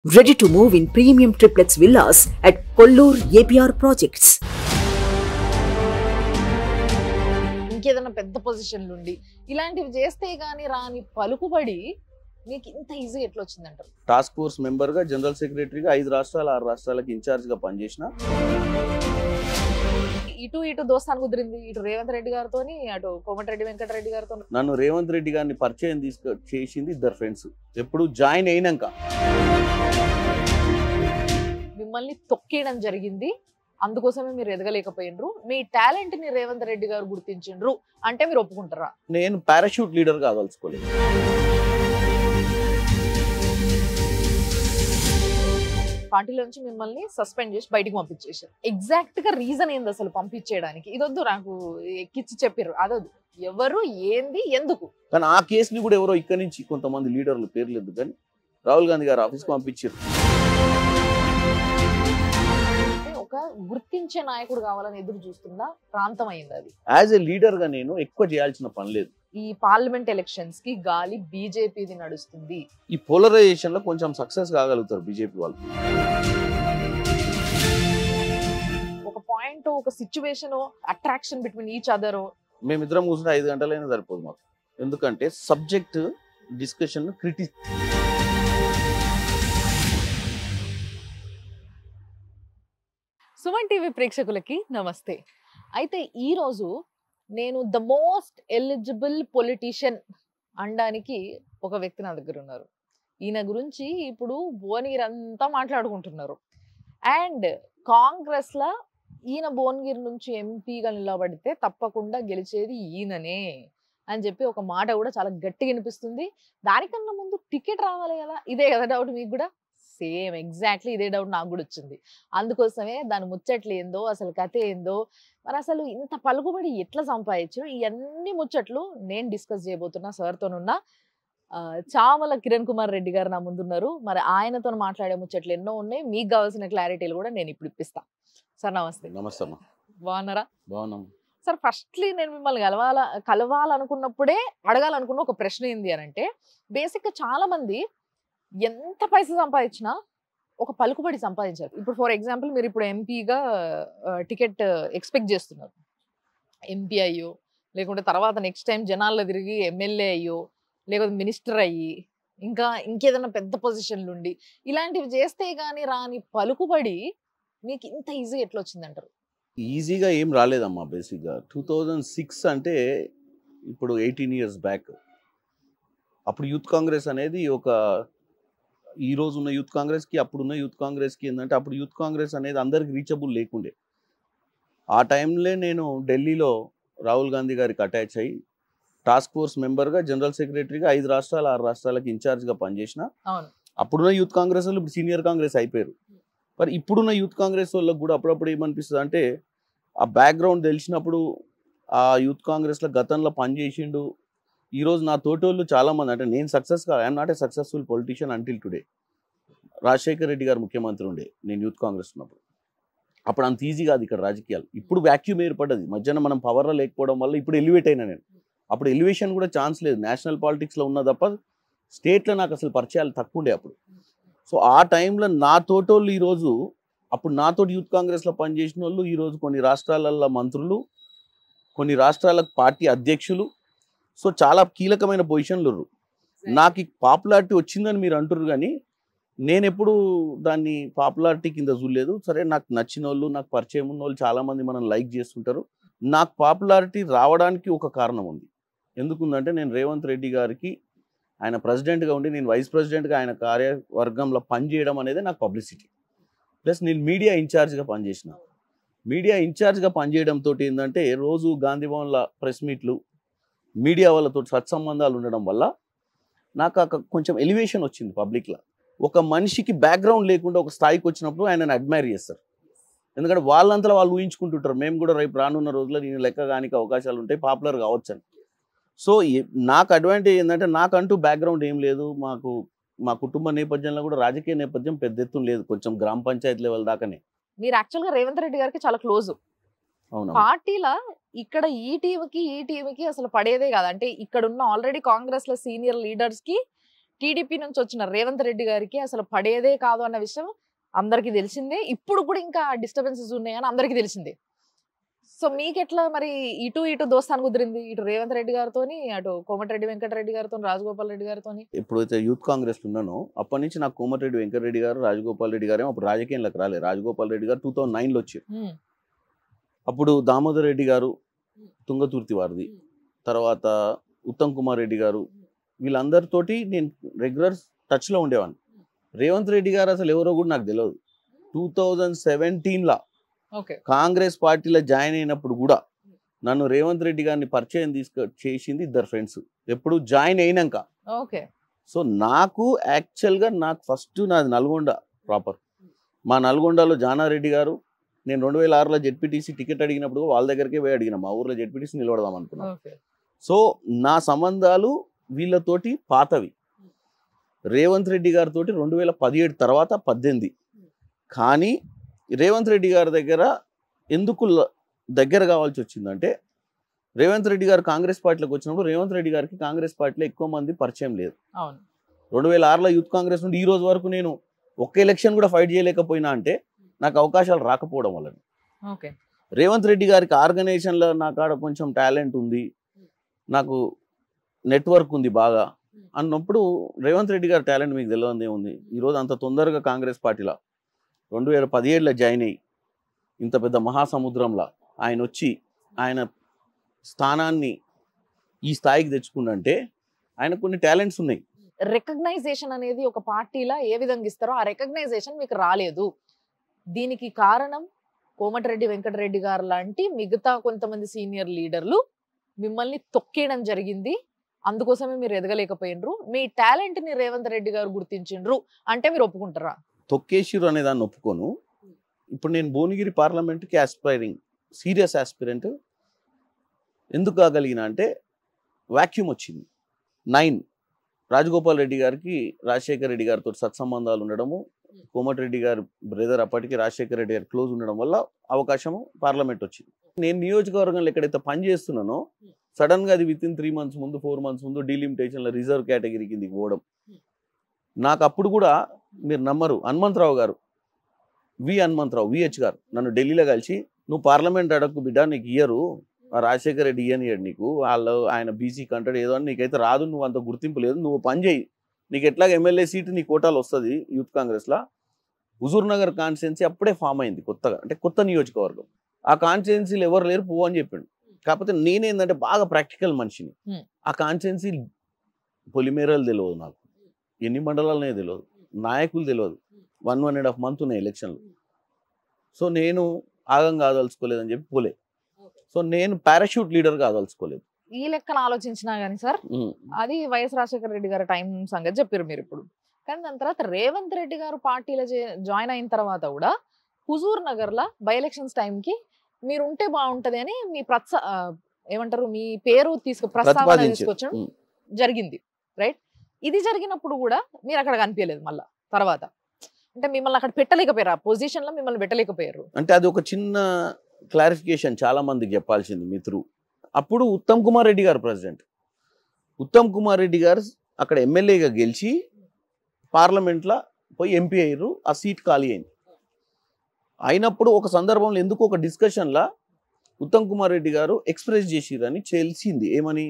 Ready to move in premium triplex villas at Kollur APR Projects. ఇంకేదైనా పెద్ద పొజిషన్లు ఉండి ఇలాంటివి చేస్తే గానీ రాని పలుకుబడి మీకు ఇంత ఈజీ ఎట్లా వచ్చిందంటారు? టాస్క్ ఫోర్స్ మెంబర్ గా జనరల్ సెక్రటరీగా 5 రాష్ట్రాలు 6 రాష్ట్రాలకు ఇన్ఛార్జ్ గా పనిచేసిన. ఇటు దోస్తాను కుదిరింది, ఇటు రేవంత్ రెడ్డి గారితో, అటు కోమటిరెడ్డి వెంకటరెడ్డి గారితో. నన్ను రేవంత్ రెడ్డి గారిని పరిచయం చేసింది ఇద్దరు ఫ్రెండ్స్. ఎప్పుడు జాయిన్ అయినాక మిమ్మల్ని తొక్కేయడం జరిగింది, అందుకోసమే మీరు ఎదగలేకపోయినరు. మీ టాలెంట్ ని రేవంత్ రెడ్డి గారు గుర్తించిండ్రు అంటే మీరు ఒప్పుకుంటారా? నేను పారాషూట్ లీడర్ కాదలుచుకోలేదు. పార్టీలో నుంచి మిమ్మల్ని సస్పెండ్ చేసి బయటికి పంపించేశారు. ఎగ్జాక్ట్ గా రీజన్ ఏంది అసలు పంపించేయడానికి? ఇదొద్దు, నాకు ఎక్కిచ్చి చెప్పారు అదొద్దు, ఎవరు ఏంది ఎందుకు? కానీ ఆ కేసుని కూడా ఎవరో ఇక్కడి నుంచి కొంతమంది లీడర్లు పేర్లేదు కానీ రాహుల్ గాంధీ గారు ఆఫీస్కి పంపించారు. ఒక గుర్తించే నాయకుడు కావాలని ఎదురు చూస్తున్న ప్రాంతం అయింది అది. యాజ్ ఎ లీడర్ గా నేను ఎక్కువ చేయాల్సిన పని లేదు. ఈ పార్లమెంట్ ఎలక్షన్స్ కి గాలి బీజేపీది నడుస్తుంది. ఈ పోలరైజేషన్ లో కొంచెం సక్సెస్ కాగలుగుతారు బీజేపీ వాళ్ళు. ఒక పాయింట్, ఒక situation, attraction between each other. మేమిద్దరం కూర్చుంటే 5 గంటలైనా సరిపోదు మాకు. ఎందుకంటే subject discussion critic. Suman TV ప్రేక్షకులకి నమస్తే. అయితే ఈరోజు నేను ద మోస్ట్ ఎలిజిబుల్ పొలిటీషియన్ అనడానికి ఒక వ్యక్తి నా దగ్గర ఉన్నారు. ఈయన గురించి ఇప్పుడు భువనగిరి అంతా మాట్లాడుకుంటున్నారు. అండ్ కాంగ్రెస్లో ఈయన భువనగిరి నుంచి ఎంపీగా నిలబడితే తప్పకుండా గెలిచేది ఈయననే అని చెప్పి ఒక మాట కూడా చాలా గట్టిగా వినిపిస్తుంది. దానికన్నా ముందు టికెట్ రావాలి కదా, ఇదే కదా డౌట్ మీకు కూడా? సేమ్ ఎగ్జాక్ట్లీ ఇదే డౌట్ నాకు కూడా వచ్చింది. అందుకోసమే దాని ముచ్చట్లు ఏందో, అసలు కథ ఏందో, మరి అసలు ఇంత పలుకుబడి ఎట్లా సంపాదించు, ఇవన్నీ ముచ్చట్లు నేను డిస్కస్ చేయబోతున్నా. సార్తోనున్న చామల కిరణ్ కుమార్ రెడ్డి గారు నా ముందున్నారు. మరి ఆయనతో మాట్లాడే ముచ్చట్లు ఎన్నో ఉన్నాయి, మీకు కావాల్సిన క్లారిటీలు కూడా నేను ఇప్పుడు ఇప్పిస్తా. సార్ నమస్తే. నమస్తే అమ్మా. బాగున్నారా? బాగున్నాం సార్. ఫస్ట్లీ నేను మిమ్మల్ని కలవాలనుకున్నప్పుడే అడగాలనుకున్న ఒక ప్రశ్న ఏంది అని అంటే, బేసిక్గా చాలా మంది ఎంత పైసలు సంపాదించినా ఒక పలుకుబడి సంపాదించారు. ఇప్పుడు ఫర్ ఎగ్జాంపుల్ మీరు ఇప్పుడు ఎంపీగా టికెట్ ఎక్స్పెక్ట్ చేస్తున్నారు. ఎంపీ అయ్యో, లేకుంటే తర్వాత నెక్స్ట్ టైం జనాల్లో తిరిగి ఎమ్మెల్యే అయ్యో, లేకపోతే మినిస్టర్ అయ్యి, ఇంకేదైనా పెద్ద పొజిషన్లు ఉండి ఇలాంటివి చేస్తే కానీ రాని పలుకుబడి మీకు ఇంత ఈజీ ఎట్లా వచ్చిందంటారు? ఈజీగా ఏం రాలేదమ్మా. బేసిక్గా 2006 అంటే ఇప్పుడు 18 years బ్యాక్. అప్పుడు యూత్ కాంగ్రెస్ అనేది ఈ రోజు ఉన్న యూత్ కాంగ్రెస్కి అప్పుడున్న యూత్ కాంగ్రెస్కి ఏంటంటే, అప్పుడు యూత్ కాంగ్రెస్ అనేది అందరికి రీచబుల్ లేకుండే. ఆ టైంలో నేను ఢిల్లీలో రాహుల్ గాంధీ గారికి అటాచ్ అయ్యి టాస్క్ ఫోర్స్ మెంబర్గా జనరల్ సెక్రటరీగా 5 రాష్ట్రాలు 6 రాష్ట్రాలకు ఇన్ఛార్జ్గా పనిచేసిన. అప్పుడున్న యూత్ కాంగ్రెస్ వాళ్ళు ఇప్పుడు సీనియర్ కాంగ్రెస్ అయిపోయారు. మరి ఇప్పుడున్న యూత్ కాంగ్రెస్ వాళ్ళకి కూడా అప్పుడప్పుడు ఏమనిపిస్తుంది అంటే, ఆ బ్యాక్గ్రౌండ్ తెలిసినప్పుడు ఆ యూత్ కాంగ్రెస్లో గతంలో పనిచేసిండు. ఈరోజు నా తోటోళ్ళు చాలామంది, అంటే నేను I'm not a successful politician until today. Rajasekhar Reddy గారు ముఖ్యమంత్రి ఉండే నేను యూత్ కాంగ్రెస్ ఉన్నప్పుడు. అప్పుడు అంత ఈజీ కాదు ఇక్కడ రాజకీయాలు. ఇప్పుడు వ్యాక్యూమ్ ఏర్పడ్డది. మధ్యాహ్నం మనం పవర్లో లేకపోవడం వల్ల ఇప్పుడు ఎలివేట్ అయినా నేను. అప్పుడు ఎలివేషన్ కూడా ఛాన్స్ లేదు. నేషనల్ పాలిటిక్స్లో ఉన్న తప్ప స్టేట్లో నాకు అసలు పరిచయాలు తక్కువ ఉండే అప్పుడు. సో ఆ టైంలో నా తోటోళ్ళు ఈరోజు, అప్పుడు నాతోటి యూత్ కాంగ్రెస్లో పనిచేసిన వాళ్ళు ఈరోజు కొన్ని రాష్ట్రాలలో మంత్రులు, కొన్ని రాష్ట్రాలకు పార్టీ అధ్యక్షులు. సో చాలా కీలకమైన పొజిషన్లు. నాకు పాపులారిటీ వచ్చిందని మీరు అంటారు కానీ నేను ఎప్పుడు దాన్ని పాపులారిటీ కింద చూడలేదు. సరే, నాకు నచ్చిన వాళ్ళు, నాకు పరిచయం ఉన్న వాళ్ళు చాలామంది మనం లైక్ చేస్తుంటారు. నాకు పాపులారిటీ రావడానికి ఒక కారణం ఉంది. ఎందుకుందంటే, నేను రేవంత్ రెడ్డి గారికి ఆయన ప్రెసిడెంట్గా ఉండి నేను వైస్ ప్రెసిడెంట్గా ఆయన కార్యవర్గంలో పనిచేయడం అనేది నాకు పబ్లిసిటీ. ప్లస్ నేను మీడియా ఇన్ఛార్జ్గా పనిచేసిన. మీడియా ఇన్ఛార్జ్గా పనిచేయడంతో ఏంటంటే, రోజు గాంధీ భవన్ల ప్రెస్ మీట్లు, మీడియా వాళ్ళతో సత్సంబంధాలు ఉండడం వల్ల నాకు కొంచెం ఎలివేషన్ వచ్చింది పబ్లిక్లో. ఒక మనిషికి బ్యాక్గ్రౌండ్ లేకుండా ఒక స్థాయికి వచ్చినప్పుడు ఆయనను అడ్మైర్ చేస్తారు. ఎందుకంటే వాళ్ళంతా వాళ్ళు ఊహించుకుంటుంటారు, మేము కూడా రేపు రానున్న రోజుల్లో నేను లెక్క కానికి అవకాశాలు ఉంటాయి, పాపులర్ కావచ్చు అని. సో నాకు అడ్వాంటేజ్ ఏంటంటే, నాకంటూ బ్యాక్గ్రౌండ్ ఏం లేదు. మా కుటుంబ నేపథ్యంలో కూడా రాజకీయ నేపథ్యం పెద్ద ఎత్తున లేదు, కొంచెం గ్రామ పంచాయతీ లెవెల్ దాకానే. మీరు యాక్చువల్గా రేవంత్ రెడ్డి గారికి చాలా క్లోజ్. పార్టీలా ఇక్కడ ఈ టీంకి అసలు పడేదే కాదు. అంటే ఇక్కడ ఉన్న ఆల్రెడీ కాంగ్రెస్ లో సీనియర్ లీడర్స్ కి టీడీపీ నుంచి వచ్చిన రేవంత్ రెడ్డి గారికి అసలు పడేదే కాదు అన్న విషయం అందరికీ తెలిసిందే. ఇప్పుడు కూడా ఇంకా డిస్టర్బెన్సెస్ ఉన్నాయని అందరికీ తెలిసిందే. సో మీకెట్లా మరి ఇటు దోస్తాను కుదిరింది? ఇటు రేవంత్ రెడ్డి గారితో, అటు కోమటిరెడ్డి వెంకటరెడ్డి గారితో, రాజగోపాల్ రెడ్డి గారితో. ఎప్పుడైతే యూత్ కాంగ్రెస్ ఉన్నానో అప్పటి నుంచి నాకు కోమటిరెడ్డి వెంకటరెడ్డి గారు, రాజగోపాల్ రెడ్డి గారు అప్పుడు రాజకీయంలోకి రాలేదు. రాజగోపాల్ రెడ్డి గారు 2009లో వచ్చారు. అప్పుడు దామోదర్ రెడ్డి గారు తుంగతుర్తి వారిది, తర్వాత ఉత్తమ్ కుమార్ రెడ్డి గారు, వీళ్ళందరితోటి నేను రెగ్యులర్ టచ్లో ఉండేవాడిని. రేవంత్ రెడ్డి గారు అసలు ఎవరో కూడా నాకు తెలియదు. 2017లో కాంగ్రెస్ పార్టీలో జాయిన్ అయినప్పుడు కూడా నన్ను రేవంత్ రెడ్డి గారిని పరిచయం చేసింది ఇద్దరు ఫ్రెండ్స్, ఎప్పుడు జాయిన్ అయినాక. సో నాకు యాక్చువల్గా నాకు ఫస్ట్ నాది నల్గొండ ప్రాపర్. మా నల్గొండలో జానారెడ్డి గారు, నేను 2006లో జెడ్పీటీసీ టికెట్ అడిగినప్పుడు వాళ్ళ దగ్గరికే పోయి అడిగిన, మా ఊర్లో జెడ్పీటీసీ నిలబడదాం అనుకున్నాను. సో నా సంబంధాలు వీళ్ళతోటి పాతవి. రేవంత్ రెడ్డి గారితో 2017 తర్వాత 18. కానీ రేవంత్ రెడ్డి గారి దగ్గర ఎందుకు దగ్గర కావాల్సి వచ్చిందంటే, రేవంత్ రెడ్డి గారు కాంగ్రెస్ పార్టీలోకి వచ్చినప్పుడు రేవంత్ రెడ్డి గారికి కాంగ్రెస్ పార్టీలో ఎక్కువ మంది పరిచయం లేదు. 2006లో యూత్ కాంగ్రెస్ నుండి ఈ రోజు వరకు నేను ఒక్క ఎలక్షన్ కూడా ఫైట్ చేయలేకపోయినా అంటే నాకు అవకాశాలు రాకపోవడం వల్ల. రేవంత్ రెడ్డి గారికి ఆర్గనైజేషన్లో నా కాడ కొంచెం టాలెంట్ ఉంది, నాకు నెట్వర్క్ ఉంది బాగా అన్నప్పుడు, రేవంత్ రెడ్డి గారి టాలెంట్ మీకు తెలియదే ఉంది. ఈరోజు అంత తొందరగా కాంగ్రెస్ పార్టీలో 2017లో జాయిన్ అయ్యి ఇంత పెద్ద మహాసముద్రంలో ఆయన వచ్చి ఆయన స్థానాన్ని ఈ స్థాయికి తెచ్చుకుంటే ఆయన కొన్ని టాలెంట్స్ ఉన్నాయి. రికగ్నైజేషన్ అనేది ఒక పార్టీలో ఏ విధంగా ఇస్తారో ఆ రికగ్నైజేషన్ మీకు రాలేదు. దీనికి కారణం కోమటిరెడ్డి వెంకటరెడ్డి గారు లాంటి మిగతా కొంతమంది సీనియర్ లీడర్లు మిమ్మల్ని తొక్కేయడం జరిగింది. అందుకోసమే మీరు ఎదగలేకపోయినరు. మీ టాలెంట్ ని రేవంత్ రెడ్డి గారు గుర్తించిండ్రు అంటే మీరు ఒప్పుకుంటారా? తొక్కేసిరు అనే దాన్ని ఒప్పుకోను. ఇప్పుడు నేను భువనగిరి పార్లమెంట్కి సీరియస్ ఆస్పిరెంట్ ఎందుకు కాగలిగిన అంటే వాక్యూమ్ వచ్చింది. 9 రాజగోపాల్ రెడ్డి గారికి రాజశేఖర్ రెడ్డి గారితో సత్సంబంధాలు ఉండడము, కోమటిరెడ్డి గారి బ్రదర్ అప్పటికి రాజశేఖర్ రెడ్డి గారు క్లోజ్ ఉండడం వల్ల అవకాశము పార్లమెంట్ వచ్చింది. నేను నియోజకవర్గంలో ఎక్కడైతే పని చేస్తున్నానో సడన్ గా అది వితిన్ 3 months ముందు 4 months ముందు డీలిమిటేషన్లో రిజర్వ్ కేటగిరీ కిందికి పోవడం. నాకు అప్పుడు కూడా మీరు నమ్మరు, హనుమంతరావు గారు, విహెచ్ గారు నన్ను ఢిల్లీలో కలిసి, నువ్వు పార్లమెంట్ అడగకు బిడ్డ, నీకు ఇయ్యరు, రాజశేఖర్ రెడ్డి ఇయ్యనియ్యాడు నీకు, ఆయన బీసీ కంటాడు ఏదో అని, నీకైతే రాదు, నువ్వు అంత గుర్తింపు లేదు, నువ్వు పని చేయి, నీకు ఎట్లాగ ఎమ్మెల్యే సీటు నీ కోటాలు వస్తుంది యూత్ కాంగ్రెస్లో. హుజూర్ నగర్ కాన్స్టిట్యున్సీ అప్పుడే ఫామ్ అయింది కొత్తగా, అంటే కొత్త నియోజకవర్గం. ఆ కాన్స్టిట్యున్సీలు ఎవరు లేరు పువ్వు అని చెప్పిండు. కాకపోతే నేనేందంటే బాగా ప్రాక్టికల్ మనిషిని. ఆ కాన్స్టిట్యున్సీ పొలిమేరలు తెలియదు నాకు, ఎన్ని మండలాలనే తెలియదు, నాయకులు తెలియదు, 1.5 months ఉన్నాయి ఎలక్షన్లు. సో నేను ఆగం కాదలుచుకోలేదని చెప్పి పోలే. సో నేను పారాషూట్ లీడర్ కాదలుచుకోలేదు. ఈ లెక్కన ఆలోచించినా గానీ సార్, అది వైఎస్ రాజశేఖర రెడ్డి గారి టైం సంగతి చెప్పారు మీరు ఇప్పుడు. కానీ దాని తర్వాత రేవంత్ రెడ్డి గారు పార్టీలో జాయిన్ అయిన తర్వాత కూడా హుజూర్ నగర్ లా బై ఎలక్షన్స్ టైంకి మీరు ఉంటే బాగుంటది అని మీ ఏమంటారు మీ పేరు ప్రస్తావన తీసుకొచ్చడం జరిగింది, రైట్? ఇది జరిగినప్పుడు కూడా మీరు అక్కడ కనిపించలేదు మళ్ళా తర్వాత, అంటే మిమ్మల్ని అక్కడ పెట్టలేకపోయారు, ఆ పొజిషన్ లో మిమ్మల్ని పెట్టలేకపోయారు. అంటే అది ఒక చిన్న క్లారిఫికేషన్ చాలా మందికి చెప్పాల్సింది మిత్రు. అప్పుడు ఉత్తమ్ కుమార్ రెడ్డి గారు ప్రెసిడెంట్. ఉత్తమ్ కుమార్ రెడ్డి గారు అక్కడ ఎమ్మెల్యేగా గెలిచి పార్లమెంట్లో పోయి ఎంపీ అయ్యారు, ఆ సీట్ ఖాళీ అయింది. అయినప్పుడు ఒక సందర్భంలో ఎందుకు ఒక డిస్కషన్లో ఉత్తమ్ కుమార్ రెడ్డి గారు ఎక్స్ప్రెస్ చేసిరని తెలిసింది. ఏమని?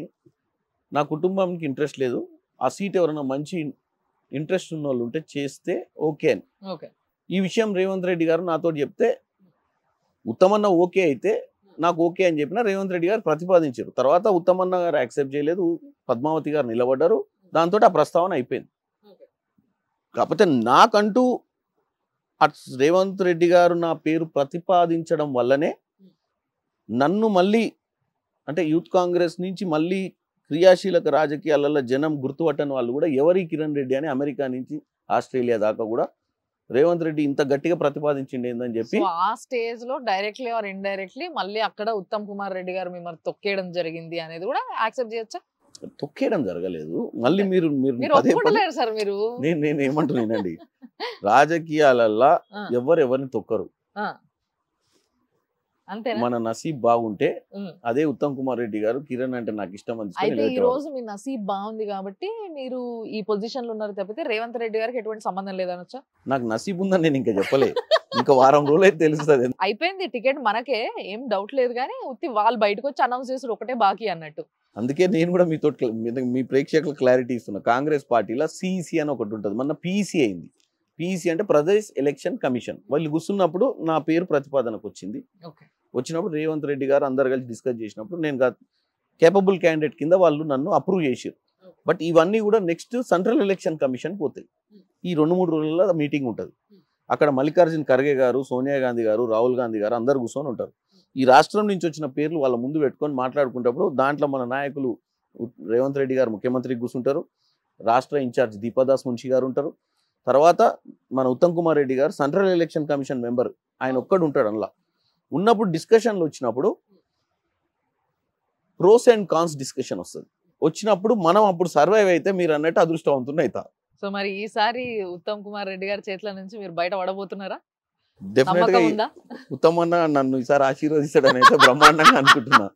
నా కుటుంబానికి ఇంట్రెస్ట్ లేదు, ఆ సీట్ ఎవరైనా మంచి ఇంట్రెస్ట్ ఉన్న వాళ్ళు ఉంటే చేస్తే ఓకే అని. ఈ విషయం రేవంత్ రెడ్డి గారు నాతో చెప్తే, ఉత్తమన్న ఓకే అయితే నాకు ఓకే అని చెప్పిన రేవంత్ రెడ్డి గారు ప్రతిపాదించారు. తర్వాత ఉత్తమన్న గారు యాక్సెప్ట్ చేయలేదు, పద్మావతి గారు నిలబడ్డారు, దాంతో ఆ ప్రస్తావన అయిపోయింది. కాకపోతే నాకంటూ రేవంత్ రెడ్డి గారు నా పేరు ప్రతిపాదించడం వల్లనే నన్ను మళ్ళీ, అంటే యూత్ కాంగ్రెస్ నుంచి మళ్ళీ క్రియాశీలక రాజకీయాలలో జనం గుర్తుపట్టని వాళ్ళు కూడా ఎవరి కిరణ్ రెడ్డి అని అమెరికా నుంచి ఆస్ట్రేలియా దాకా కూడా రేవంత్ రెడ్డి ఇంత గట్టిగా ప్రతిపాదించింది ఏందని చెప్పి ఆ స్టేజ్ లో డైరెక్ట్లీ ఆర్ ఇండైరెక్ట్లీ మళ్ళీ అక్కడ ఉత్తమ్ కుమార్ రెడ్డి గారు మిమ్మల్ని తొక్కేయడం జరిగింది అనేది కూడా యాక్సెప్ట్ చేయొచ్చా? తొక్కేయడం జరగలేదు. మళ్ళీ మీరు సార్ మీరు నేను ఏమంటున్నానండి, రాజకీయాలల్లో ఎవరిని తొక్కరు. అంతేనా? మన నసీబ్ బాగుంటే ఉమ్. అదే ఉత్తమ్ కుమార్ రెడ్డి గారు కిరణ్ అంటే నాకు ఇష్టం అని తీసుకొని అయితే ఈ నిలబెట్టేవారు. రోజు మీ నసీబ్ బాగుంది కాబట్టి మీరు ఈ పొజిషన్ లో ఉన్నారు తప్పితే రేవంత్ రెడ్డి గారికి ఎటువంటి సంబంధం లేదనొచ్చా? నాకు నసీబ్ ఉందని నేను ఇంకా చెప్పలే. ఇంకా వారం రోజులు అయితే తెలుస్తుంది. అయిపోయింది టికెట్ మనకే, ఏం డౌట్ లేదు, కానీ ఉత్తి వాళ్ళు బయటకు వచ్చి అనౌన్స్ చేసారు ఒకటే బాకీ అన్నట్టు. అందుకే నేను కూడా మీతో మీ ప్రేక్షకులకు క్లారిటీ ఇస్తున్నా. కాంగ్రెస్ పార్టీలో సిఇసి అని ఒకటి ఉంటుంది, మొన్న పిఇసి అయింది. పిఇసి అంటే ప్రదేశ్ ఎలక్షన్ కమిషన్. వాళ్ళు కూర్చున్నప్పుడు నా పేరు ప్రతిపాదనకు వచ్చింది. ఓకే. వచ్చినప్పుడు రేవంత్ రెడ్డి గారు అందరు కలిసి డిస్కస్ చేసినప్పుడు నేను కేపబుల్ క్యాండిడేట్ కింద వాళ్ళు నన్ను అప్రూవ్ చేశారు. బట్ ఇవన్నీ కూడా నెక్స్ట్ సెంట్రల్ ఎలక్షన్ కమిషన్ పోతాయి. ఈ 2-3 రోజుల్లో మీటింగ్ ఉంటుంది. అక్కడ మల్లికార్జున్ ఖర్గే గారు, సోనియా గాంధీ గారు, రాహుల్ గాంధీ గారు అందరు కూర్చొని ఉంటారు. ఈ రాష్ట్రం నుంచి వచ్చిన పేర్లు వాళ్ళ ముందు పెట్టుకొని మాట్లాడుకున్నప్పుడు దాంట్లో మన నాయకులు రేవంత్ రెడ్డి గారు ముఖ్యమంత్రికి కూర్చుంటారు, రాష్ట్ర ఇన్ఛార్జ్ దీపాదాస్ మున్షి గారు ఉంటారు, తర్వాత మన ఉత్తమ్ కుమార్ రెడ్డి గారు సెంట్రల్ ఎలక్షన్ కమిషన్ మెంబర్, ఆయన ఒక్కడు ఉంటాడు. అందులో ఉన్నప్పుడు డిస్కషన్లు వచ్చినప్పుడు ప్రోస్ అండ్ కాన్స్ డిస్కషన్ వస్తుంది. వచ్చినప్పుడు మనం అప్పుడు సర్వైవ్ అయితే మీరు అన్నట్టు అదృష్టవంతుని అవుతా. సో మరి ఈసారి ఉత్తమ్ కుమార్ రెడ్డి గారి చేతుల నుంచి మీరు బయట పడబోతున్నారా? డెఫినెట్ గా నమ్మకం ఉందా? ఉత్తమన్న నన్ను ఈసారి ఆశీర్వదిస్తాడని అయితే బ్రహ్మాండంగా అనుకుంటున్నా.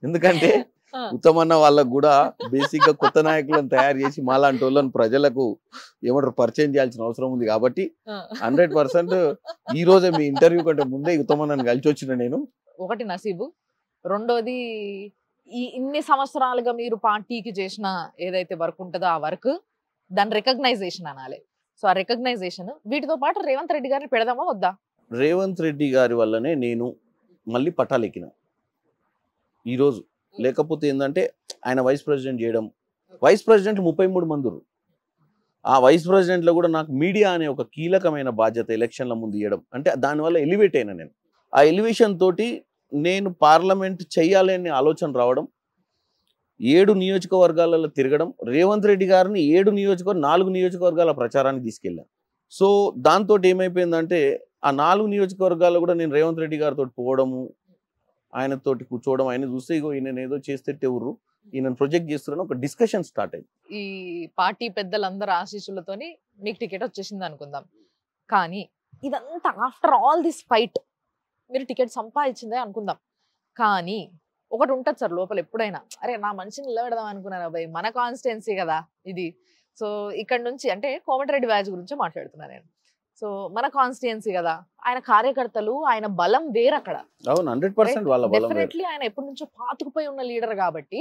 ఎందుకంటే ఉత్తమన్న వాళ్ళకు కూడా బేసిక్ గా కొత్త నాయకులను తయారు చేసి మాలాంటి వాళ్ళని ప్రజలకు ఏమంటారు పరిచయం చేయాల్సిన అవసరం ఉంది. కాబట్టి 100% ఈ రోజే మీ ఇంటర్వ్యూ కంటే ముందే ఉత్తమన్నని కలిసి వచ్చిన నేను. ఒకటి నసీబు, రెండోది ఇన్ని సంవత్సరాలుగా మీరు పార్టీకి చేసిన ఏదైతే వర్క్ ఉంటుందో ఆ వర్క్, దాని రికగ్నైజేషన్ అనాలి. సో ఆ రికగ్నైజేషన్ వీటితో పాటు రేవంత్ రెడ్డి గారిని పెడదామా వద్దా? రేవంత్ రెడ్డి గారి వల్లనే నేను మళ్ళీ పట్టాలెక్కిన ఈరోజు. లేకపోతే ఏంటంటే ఆయన వైస్ ప్రెసిడెంట్ చేయడం, వైస్ ప్రెసిడెంట్ 33 మంది. ఆ వైస్ ప్రెసిడెంట్లో కూడా నాకు మీడియా అనే ఒక కీలకమైన బాధ్యత ఎలక్షన్ల ముందు ఇవ్వడం, అంటే దానివల్ల ఎలివేట్ అయినా నేను. ఆ ఎలివేషన్ తోటి నేను పార్లమెంట్ చెయ్యాలనే ఆలోచన రావడం, 7 నియోజకవర్గాలలో తిరగడం, రేవంత్ రెడ్డి గారిని 4 నియోజకవర్గాల ప్రచారానికి తీసుకెళ్ళాను. సో దాంతో ఏమైపోయిందంటే ఆ 4 నియోజకవర్గాల్లో కూడా నేను రేవంత్ రెడ్డి గారితో పోవడము, ఆయనతోటి కూర్చోవడం, ఆయన చూస్తే ఇగో ఈయన ఏదో చేస్తే ఎవరు ఈయన ప్రొజెక్ట్ చేస్తున్నాను ఒక డిస్కషన్ స్టార్ట్ అయింది. ఈ పార్టీ పెద్దలందరూ ఆశీస్సులతోని మీకు టికెట్ వచ్చేసింది అనుకుందాం. కానీ ఇదంతా ఆఫ్టర్ ఆల్ దిస్ ఫైట్ మీరు టికెట్ సంపాదించిందే అనుకుందాం. కానీ ఒకటి ఉంటుంది సార్ లోపల ఎప్పుడైనా, అరే నా మనిషిని నిలబెడదాం అనుకున్నారా భయ్, మన కాన్స్టిట్యున్సీ కదా ఇది. సో ఇక్కడ నుంచి అంటే కోమటిరెడ్డి వ్యాజ్ గురించి మాట్లాడుతున్నాను నేను. సో మన కాన్స్టిట్యున్సీ కదా, ఆయన కార్యకర్తలు, ఆయన బలం వేరు అక్కడ. అవును, 100% వాళ్ళ బలం వేరు. డెఫినెట్లీ ఆయన ఎప్పటి నుంచో పాతుకుపోయి ఉన్న లీడర్ కాబట్టి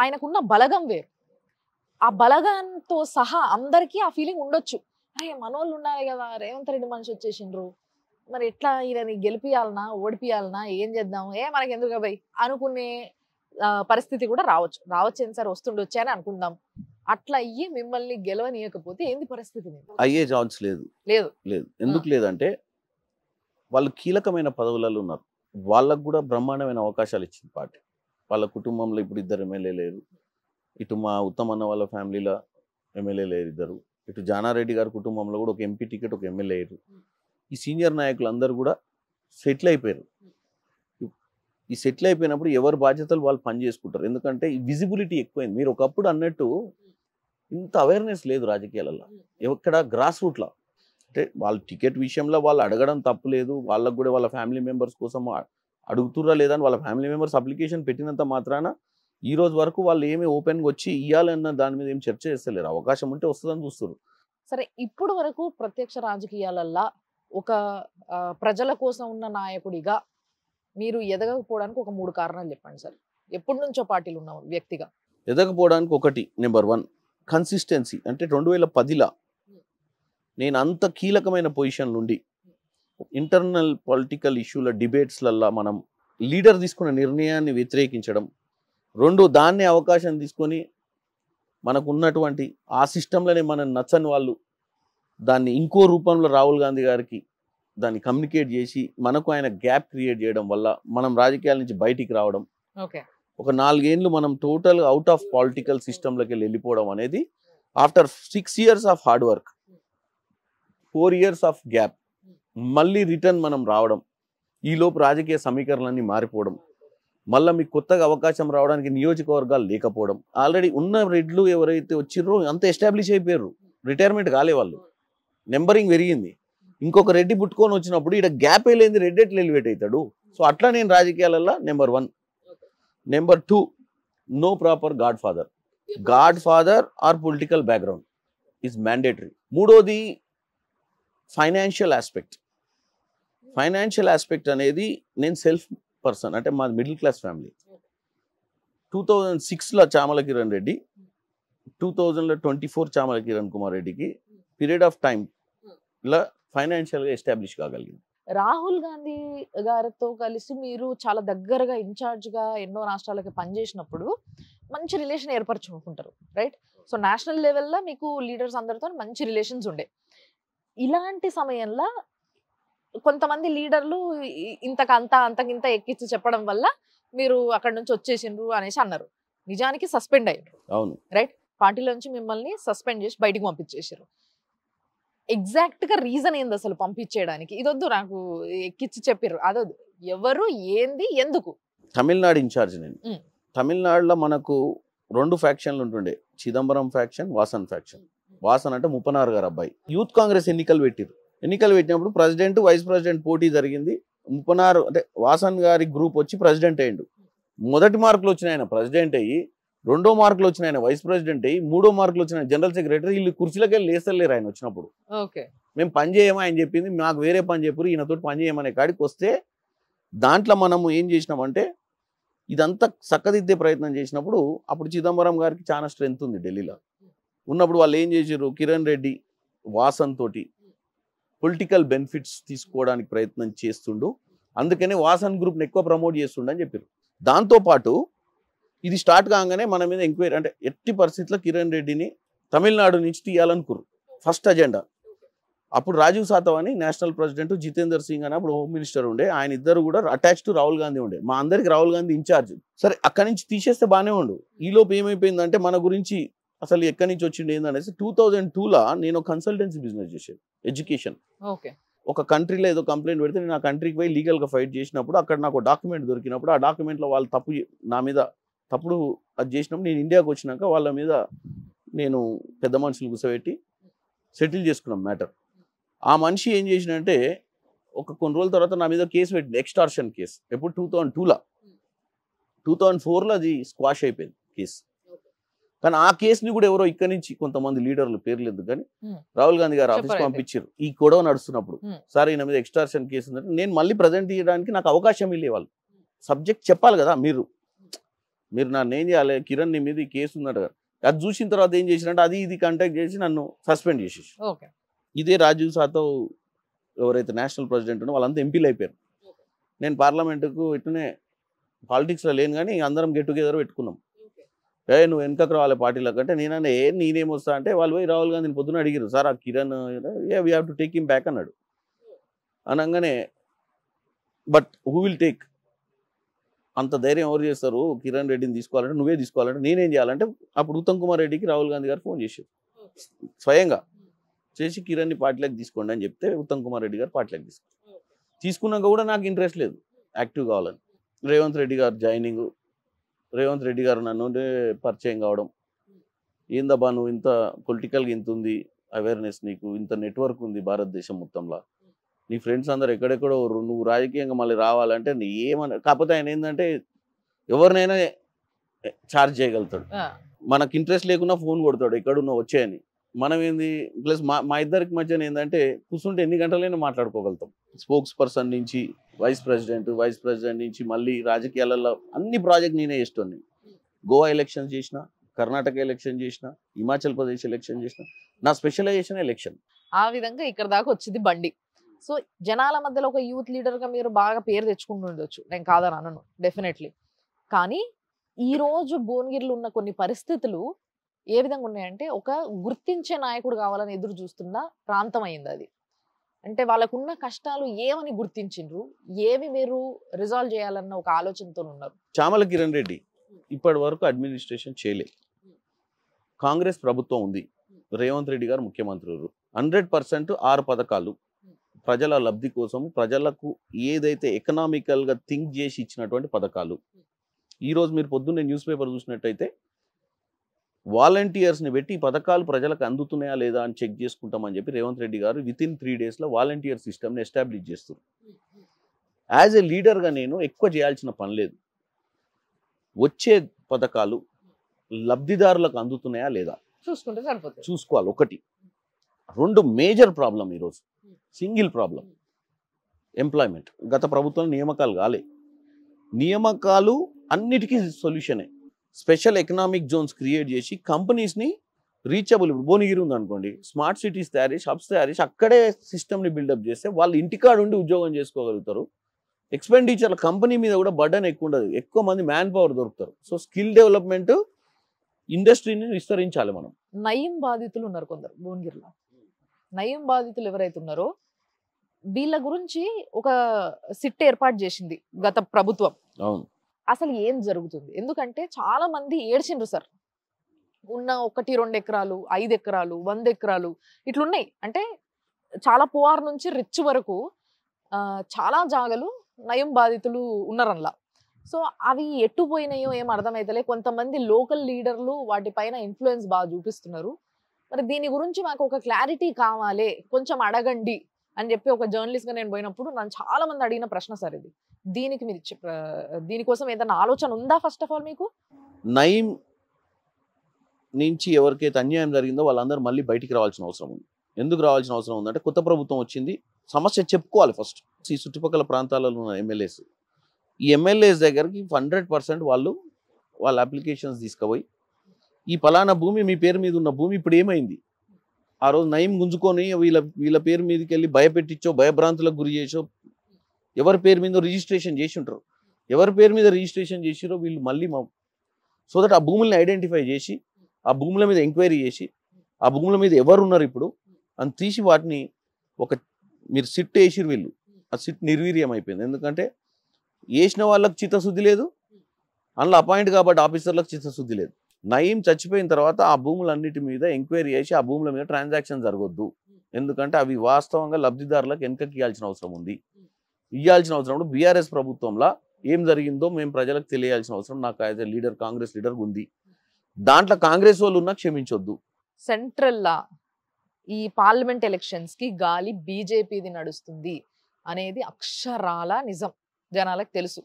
ఆయనకున్న బలగం వేరు. ఆ బలగంతో సహా అందరికీ ఆ ఫీలింగ్ ఉండొచ్చు, అరే మనోళ్ళు ఉండాలి కదా, రేవంత్ రెడ్డి మనిషి వచ్చేసిండ్రు, మరి ఎట్లా ఈయనని గెలిపియాలనా ఓడిపియాలనా ఏం చేద్దాం, మనకి ఎందుకు భయ్ అనుకునే పరిస్థితి కూడా రావచ్చు సార్, వస్తుండొచ్చే అని అనుకుందాం. అట్లా అయ్యి మిమ్మల్ని గెలవనీయకపోతే ఏంది పరిస్థితి? అయ్యే ఛాన్స్ లేదు. ఎందుకు లేదంటే వాళ్ళు కీలకమైన పదవులలో ఉన్నారు. వాళ్ళకు కూడా బ్రహ్మాండమైన అవకాశాలు ఇచ్చింది పార్టీ. వాళ్ళ కుటుంబంలో ఇప్పుడు 2 ఎమ్మెల్యే లేరు, ఇటు మా ఉత్తమన్న వాళ్ళ ఫ్యామిలీలో ఎమ్మెల్యే లేరు 2, ఇటు జానారెడ్డి గారి కుటుంబంలో కూడా ఒక ఎంపీ టికెట్, ఒక ఎమ్మెల్యే లేరు. ఈ సీనియర్ నాయకులు అందరూ కూడా సెటిల్ అయిపోయారు. ఈ సెటిల్ అయిపోయినప్పుడు ఎవరి బాధ్యతలు వాళ్ళు పని చేసుకుంటారు. ఎందుకంటే ఈ విజిబిలిటీ ఎక్కువైంది. మీరు ఒకప్పుడు అన్నట్టు ఇంత అవేర్నెస్ లేదు రాజకీయాలలో, ఎక్కడ గ్రాస్ రూట్లో. అంటే వాళ్ళ టికెట్ విషయంలో వాళ్ళు అడగడం తప్పు లేదు, వాళ్ళకు కూడా వాళ్ళ ఫ్యామిలీ మెంబర్స్ కోసం అడుగుతురా లేదా అని వాళ్ళ ఫ్యామిలీ మెంబర్స్ అప్లికేషన్ పెట్టినంత మాత్రాన ఈ రోజు వరకు వాళ్ళు ఏమి ఓపెన్గా వచ్చి ఇవ్వాలన్న దాని మీద ఏం చర్చ చేస్తలేరు. అవకాశం ఉంటే వస్తుందని చూస్తారు. సరే, ఇప్పుడు వరకు ప్రత్యక్ష రాజకీయాలల్లో ఒక ప్రజల కోసం ఉన్న నాయకుడిగా మీరు ఎదగకపోవడానికి ఒక 3 కారణాలు చెప్పండి సార్. ఎప్పటి నుంచో పార్టీలు ఉన్న వ్యక్తిగా ఎదగకపోవడానికి ఒకటి, నెంబర్ 1 కన్సిస్టెన్సీ. అంటే 2010లో నేను అంత కీలకమైన పొజిషన్ నుండి ఇంటర్నల్ పొలిటికల్ ఇష్యూల డిబేట్స్లల్లో మనం లీడర్ తీసుకున్న నిర్ణయాన్ని వ్యతిరేకించడం, 2 దాన్ని అవకాశం తీసుకొని మనకు ఉన్నటువంటి ఆ సిస్టంలోనే మనం నచ్చని వాళ్ళు దాన్ని ఇంకో రూపంలో రాహుల్ గాంధీ గారికి దాన్ని కమ్యూనికేట్ చేసి మనకు ఆయన గ్యాప్ క్రియేట్ చేయడం వల్ల మనం రాజకీయాల నుంచి బయటికి రావడం, ఒక 4 ఏళ్ళు మనం టోటల్ అవుట్ ఆఫ్ పొలిటికల్ సిస్టంలోకి వెళ్ళిపోవడం అనేది after 6 years of hard work, 4 years of gap, మళ్ళీ రిటర్న్ మనం రావడం, ఈలోపు రాజకీయ సమీకరణలన్నీ మారిపోవడం, మళ్ళీ మీకు కొత్తగా అవకాశం రావడానికి నియోజకవర్గాలు లేకపోవడం, ఆల్రెడీ ఉన్న రెడ్లు ఎవరైతే వచ్చిర్రో అంత ఎస్టాబ్లిష్ అయిపోయారు, రిటైర్మెంట్ కాలే వాళ్ళు, నెంబరింగ్ పెరిగింది. ఇంకొక రెడ్డి పుట్టుకొని వచ్చినప్పుడు ఇక్కడ గ్యాప్ లేని రెడ్డి ఎట్లా ఎలివేట్ అవుతాడు. సో అట్లా నేను రాజకీయాలలో number 1. Number 2, no proper godfather or political background is mandatory. మూడోది ఫైనాన్షియల్ ఆస్పెక్ట్ అనేది నేను సెల్ఫ్ పర్సన్, అంటే మాది మిడిల్ క్లాస్ ఫ్యామిలీ. 2006లో చామల కిరణ్ రెడ్డి, 2024 చామల కిరణ్ కుమార్ రెడ్డికి పీరియడ్ ఆఫ్ టైం ఇలా ఫైనాన్షియల్గా ఎస్టాబ్లిష్ కాగలిగింది. రాహుల్ గాంధీ గారితో కలిసి మీరు చాలా దగ్గరగా ఇన్ఛార్జ్గా ఎన్నో రాష్ట్రాలకి పనిచేసినప్పుడు మంచి రిలేషన్ ఏర్పరచుకుంటారు, రైట్? సో నేషనల్ లెవెల్లో మీకు లీడర్స్ అందరితో మంచి రిలేషన్స్ ఉండే. ఇలాంటి సమయంలో కొంతమంది లీడర్లు అంతకింత ఎక్కించి చెప్పడం వల్ల మీరు అక్కడ నుంచి వచ్చేసిండ్రు అనేసి అన్నారు. నిజానికి సస్పెండ్ అయ్యారు, అవును, రైట్? పార్టీలో నుంచి మిమ్మల్ని సస్పెండ్ చేసి బయటికి పంపించేసారు. ఎగ్జాక్ట్ గా రీజన్ ఏంది అసలు పంపించేయడానికి? ఇదొద్దు, నాకు ఎక్కిచ్చి చెప్పారు అదొద్దు, ఎవరు, ఏంది, ఎందుకు? తమిళనాడు ఇన్ఛార్జ్ నేను. తమిళనాడులో మనకు 2 ఫ్యాక్షన్లు ఉంటుండే, చిదంబరం ఫ్యాక్షన్, వాసన్ ఫ్యాక్షన్. వాసన్ అంటే ముప్పనార్ గారు అబ్బాయి. యూత్ కాంగ్రెస్ ఎన్నికలు పెట్టినప్పుడు ప్రెసిడెంట్, వైస్ ప్రెసిడెంట్ పోటీ జరిగింది. ముప్పనార్ అంటే వాసన్ గారి గ్రూప్ వచ్చి ప్రెసిడెంట్ అయ్యిండు. మొదటి మార్కులు వచ్చిన ఆయన ప్రెసిడెంట్ అయ్యి, 2వ మార్కులు వచ్చిన ఆయన వైస్ ప్రెసిడెంట్ అయ్యి, 3వ మార్కులు వచ్చిన జనరల్ సెక్రటరీ. వీళ్ళు కుర్చీలకి వెళ్ళి లేస్తలేరు ఆయన వచ్చినప్పుడు. మేము పని చేయమా ఆయన చెప్పింది, మాకు వేరే పని చెప్పారు, ఈయనతో పని చేయమనే కాడికి వస్తే దాంట్లో మనము ఏం చేసినామంటే ఇదంతా చక్కదిద్దే ప్రయత్నం చేసినప్పుడు అప్పుడు చిదంబరం గారికి చాలా స్ట్రెంత్ ఉంది ఢిల్లీలో ఉన్నప్పుడు. వాళ్ళు ఏం చేశారు, కిరణ్ రెడ్డి వాసన్ తోటి పొలిటికల్ బెనిఫిట్స్ తీసుకోవడానికి ప్రయత్నం చేస్తుండు, అందుకనే వాసన్ గ్రూప్ని ఎక్కువ ప్రమోట్ చేస్తుండు అని చెప్పారు. దాంతోపాటు ఇది స్టార్ట్ కాగానే మన మీద ఎంక్వైరీ, అంటే ఎట్టి పరిస్థితుల్లో కిరణ్ రెడ్డిని తమిళనాడు నుంచి తీయాలనుకురు ఫస్ట్ అజెండా. అప్పుడు రాజీవ్ సాతవ్ అని నేషనల్ ప్రెసిడెంట్, జితేందర్ సింగ్ అని అప్పుడు హోమ్ మినిస్టర్ ఉండే, ఆయన ఇద్దరు కూడా అటాచ్ టు రాహుల్ గాంధీ ఉండే. మా అందరికి రాహుల్ గాంధీ ఇన్ఛార్జ్. సరే అక్కడి నుంచి తీసేస్తే బాగానే ఉండు. ఈలోపు ఏమైపోయిందంటే మన గురించి అసలు ఎక్కడి నుంచి వచ్చింది ఏందనేసి 2002లో నేను కన్సల్టెన్సీ బిజినెస్ చేశాను, ఎడ్యుకేషన్. ఒక కంట్రీలో ఏదో కంప్లైంట్ పెడితే నేను ఆ కంట్రీకి పోయి లీగల్గా ఫైట్ చేసినప్పుడు అక్కడ నాకు డాక్యుమెంట్ దొరికినప్పుడు ఆ డాక్యుమెంట్లో వాళ్ళు నా మీద తప్పుడు అది చేసినప్పుడు నేను ఇండియాకి వచ్చినాక వాళ్ళ మీద నేను పెద్ద మనుషులు కూర్చోబెట్టి సెటిల్ చేసుకున్నాం మ్యాటర్. ఆ మనిషి ఏం చేసినంటే కొన్ని రోజుల తర్వాత నా మీద కేసు పెట్టింది, ఎక్స్టార్షన్ కేసు. ఎప్పుడు 2002లో. 2004లో అది స్క్వాష్ అయిపోయింది కేసు. కానీ ఆ కేసుని కూడా ఎవరో ఇక్కడి నుంచి కొంతమంది లీడర్లు పేర్లు ఎందుకు కానీ రాహుల్ గాంధీ గారు ఆఫీస్కి పంపించారు. ఈ గొడవ నడుస్తున్నప్పుడు సార్ ఈయన మీద ఎక్స్టార్షన్ కేసు ఉందంటే నేను మళ్ళీ ప్రజెంట్ చేయడానికి నాకు అవకాశం ఇవ్వాలి. సబ్జెక్ట్ చెప్పాలి కదా, మీరు నన్ను ఏం చేయాలి, కిరణ్ నీ మీద ఈ కేసు ఉందట. అది చూసిన తర్వాత ఏం చేసినట్టు అది ఇది కాంటాక్ట్ చేసి నన్ను సస్పెండ్ చేసేసి. ఇదే రాజీవ్ సాతవ్ ఎవరైతే నేషనల్ ప్రెసిడెంట్ ఉన్నో వాళ్ళంతా ఎంపీలు అయిపోయారు. నేను పార్లమెంటుకు ఇట్లనే పాలిటిక్స్లో లేను కానీ అందరం గెట్ టుగెదర్ పెట్టుకున్నాం. నువ్వు వెనకకు రావాలి పార్టీలకు అంటే నేనేం వస్తా అంటే వాళ్ళు పోయి రాహుల్ గాంధీని పొద్దున అడిగారు, సార్ ఆ Kiran we have to take him back అన్నాడు. అనగానే బట్ హూ విల్ టేక్, అంత ధైర్యం ఎవరు చేస్తారు, కిరణ్ రెడ్డిని తీసుకోవాలంటే నువ్వే తీసుకోవాలంటే నేనేం చేయాలంటే అప్పుడు ఉత్తమ్ కుమార్ రెడ్డికి రాహుల్ గాంధీ గారు ఫోన్ చేశారు స్వయంగా చేసి కిరణ్ని పార్టీలోకి తీసుకోండి అని చెప్తే ఉత్తమ్ కుమార్ రెడ్డి గారు పార్టీలోకి తీసుకున్నాక కూడా నాకు ఇంట్రెస్ట్ లేదు యాక్టివ్ కావాలని. రేవంత్ రెడ్డి గారు జాయినింగ్, రేవంత్ రెడ్డి గారు నన్ను పరిచయం కావడం, ఏందబ్బా నువ్వు ఇంత పొలిటికల్గా ఇంత ఉంది అవేర్నెస్, నీకు ఇంత నెట్వర్క్ ఉంది భారతదేశం మొత్తంలో, నీ ఫ్రెండ్స్ అందరు ఎక్కడెక్కడో నువ్వు రాజకీయంగా మళ్ళీ రావాలంటే ఏమన్నా. కాకపోతే ఆయన ఏంటంటే ఎవరినైనా ఛార్జ్ చేయగలుగుతాడు, మనకు ఇంట్రెస్ట్ లేకున్నా ఫోన్ కొడతాడు ఎక్కడున్నా వచ్చాయని. మనం ఏంది ప్లస్ మా ఇద్దరికి మధ్యన ఏంటంటే కూర్చుంటే ఎన్ని గంటలైనా మాట్లాడుకోగలుగుతాం. స్పోక్స్ పర్సన్ నుంచి వైస్ ప్రెసిడెంట్ నుంచి మళ్ళీ రాజకీయాలలో అన్ని ప్రాజెక్ట్ నేనే చేస్తాను. గోవా ఎలక్షన్ చేసిన, కర్ణాటక ఎలక్షన్ చేసిన, హిమాచల్ ప్రదేశ్ ఎలక్షన్ చేసిన, నా స్పెషలైజేషన్ ఎలక్షన్. ఆ విధంగా ఇక్కడ దాకా వచ్చింది బండి. సో జనాల మధ్యలో ఒక యూత్ లీడర్గా మీరు బాగా పేరు తెచ్చుకుంటూ ఉండొచ్చు, నేను కాదని అనను డెఫినెట్లీ. కానీ ఈరోజు భువనగిరిలో ఉన్న కొన్ని పరిస్థితులు ఏ విధంగా ఉన్నాయంటే ఒక గుర్తించే నాయకుడు కావాలని ఎదురు చూస్తున్న ప్రాంతం అయింది అది. అంటే వాళ్ళకున్న కష్టాలు ఏమని గుర్తించిండ్రు, ఏవి మీరు రిజాల్వ్ చేయాలన్న ఒక ఆలోచనతో ఉన్నారు. చామల కిరణ్ రెడ్డి ఇప్పటి వరకు అడ్మినిస్ట్రేషన్ చేయలే. కాంగ్రెస్ ప్రభుత్వం ఉంది, రేవంత్ రెడ్డి గారు ముఖ్యమంత్రి, 100% 6 పథకాలు ప్రజల లబ్ధి కోసం, ప్రజలకు ఏదైతే ఎకనామికల్గా థింక్ చేసి ఇచ్చినటువంటి పథకాలు. ఈరోజు మీరు పొద్దున్నే న్యూస్ పేపర్ చూసినట్టయితే వాలంటీర్స్ని పెట్టి ఈ పథకాలు ప్రజలకు అందుతున్నాయా లేదా అని చెక్ చేసుకుంటామని చెప్పి రేవంత్ రెడ్డి గారు వితిన్ 3 డేస్లో వాలంటీర్ సిస్టమ్ని ఎస్టాబ్లిష్ చేస్తారు. యాజ్ ఏ లీడర్గా నేను ఎక్కువ చేయాల్సిన పని లేదు. వచ్చే పథకాలు లబ్ధిదారులకు అందుతున్నాయా లేదా చూసుకుంటే సరిపోతుంది. చూసుకోవాలి. 1. 2 మేజర్ ప్రాబ్లం ఈరోజు, సింగిల్ ప్రాబ్లం ఎంప్లాయ్మెంట్. గత ప్రభుత్వం నియామకాలు కాలే. నియామకాలు అన్నిటికీ సొల్యూషనే. స్పెషల్ ఎకనామిక్ జోన్స్ క్రియేట్ చేసి కంపెనీస్ని రీచబుల్, భువనగిరి ఉందనుకోండి, స్మార్ట్ సిటీస్ తయారు చేసి, హబ్స్ తయారు చేసి అక్కడే సిస్టమ్ని బిల్డప్ చేస్తే వాళ్ళు ఇంటికాడ ఉండి ఉద్యోగం చేసుకోగలుగుతారు. ఎక్స్పెండిచర్ల కంపెనీ మీద కూడా బర్డన్ ఎక్కువ ఉండదు, ఎక్కువ మంది మ్యాన్ పవర్ దొరుకుతారు. సో స్కిల్ డెవలప్మెంట్ ఇండస్ట్రీని విస్తరించాలి మనం. నయం బాధితులు ఉన్నారు కొందరు భువనగిరిలో. నయం బాధితులు ఎవరైతే ఉన్నారో వీళ్ళ గురించి ఒక సిట్ ఏర్పాటు చేసింది గత ప్రభుత్వం. అవును. అసలు ఏం జరుగుతుంది? ఎందుకంటే చాలా మంది ఏడ్చిండ్రు సార్. ఉన్న 1-2 ఎకరాలు, 5 ఎకరాలు, 100 ఎకరాలు ఇట్లున్నాయి. అంటే చాలా పువార్ నుంచి రిచ్ వరకు చాలా జాగలు నయం బాధితులు ఉన్నారనలా. సో అవి ఎట్టు పోయినాయో ఏం అర్థమైతలే. కొంతమంది లోకల్ లీడర్లు వాటిపైన ఇన్ఫ్లుయెన్స్ బాగా చూపిస్తున్నారు. మరి దీని గురించి మాకు ఒక క్లారిటీ కావాలి, కొంచెం అడగండి అని చెప్పి ఒక జర్నలిస్ట్గా నేను పోయినప్పుడు నన్ను చాలా మంది అడిగిన ప్రశ్న సార్ ఇది. దీనికి మీరు దీనికోసం ఏదైనా ఆలోచన ఉందా ఫస్ట్ ఆఫ్ ఆల్ మీకు? నయం నుంచి ఎవరికైతే అన్యాయం జరిగిందో వాళ్ళందరూ మళ్ళీ బయటికి రావాల్సిన అవసరం ఉంది. ఎందుకు రావాల్సిన అవసరం ఉందంటే కొత్త ప్రభుత్వం వచ్చింది, సమస్య చెప్పుకోవాలి ఫస్ట్. ఈ చుట్టుపక్కల ప్రాంతాలలో ఉన్న ఎమ్మెల్యేస్, ఈ ఎమ్మెల్యేస్ దగ్గరికి 100% వాళ్ళ అప్లికేషన్స్ తీసుకుపోయి ఈ పలానా భూమి మీ పేరు మీద ఉన్న భూమి ఇప్పుడు ఏమైంది, ఆ రోజు నయం గుంజుకొని వీళ్ళ పేరు మీదకి వెళ్ళి భయపెట్టించో భయభ్రాంతులకు గురి చేసో ఎవరి పేరు మీద రిజిస్ట్రేషన్ చేసి ఉంటారు, ఎవరి పేరు మీద రిజిస్ట్రేషన్ చేసిరో వీళ్ళు మళ్ళీ సో దట్ ఆ భూముల్ని ఐడెంటిఫై చేసి ఆ భూముల మీద ఎంక్వైరీ చేసి ఆ భూముల మీద ఎవరు ఉన్నారు ఇప్పుడు అని తీసి వాటిని మీరు సిట్ వేసిరు. వీళ్ళు ఆ సిట్ నిర్వీర్యం అయిపోయింది. ఎందుకంటే వేసిన వాళ్ళకి చిత్తశుద్ధి లేదు, అందులో అపాయింట్ కాబట్టి ఆఫీసర్లకు చిత్తశుద్ధి లేదు. నయం చచ్చిపోయిన తర్వాత ఆ భూములన్నిటి మీద ఎంక్వైరీ చేసి ఆ భూముల మీద ట్రాన్సాక్షన్ జరగొద్దు. ఎందుకంటే అవి వాస్తవంగా లబ్ధిదారులకు వెనకకి ఇవ్వాల్సిన అవసరం ఉంది. ఇవ్వాల్సిన అవసరం బీఆర్ఎస్ ప్రభుత్వంలో ఏం జరిగిందో మేము ప్రజలకు తెలియాల్సిన అవసరం నాకు as a leader, Congress leader ఉంది. దాంట్లో కాంగ్రెస్ వాళ్ళు ఉన్నా క్షమించొద్దు. సెంట్రల్లా ఈ పార్లమెంట్ ఎలక్షన్స్ కి గాలి బీజేపీది నడుస్తుంది అనేది అక్షరాల నిజం, జనాలకు తెలుసు.